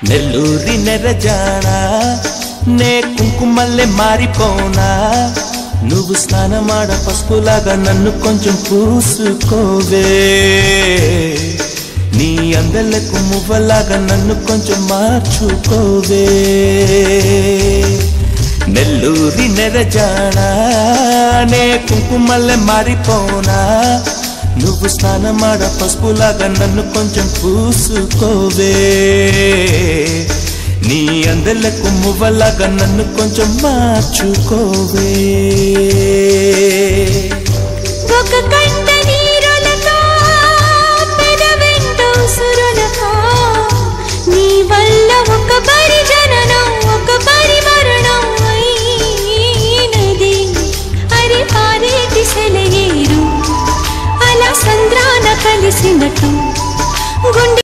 నెల్లూరి నెరజానా నే కుంకుమల్లే మారిపోనా నువ్వు స్నానమాడ పసుపులాగా నన్ను కొంచెం పూసుకోవే నీ అందలకు మువ్వలాగా నన్ను కొంచెం మార్చుకోవే నెల్లూరి నెరజానా నే కుంకుమల్లే మారిపోనా నువ్వు స్నానమాడ పసుపులాగా నన్ను కొంచెం పూసుకోవే నీ అందలకు మువ్వలాగా నన్ను కొంచెం మార్చుకోవే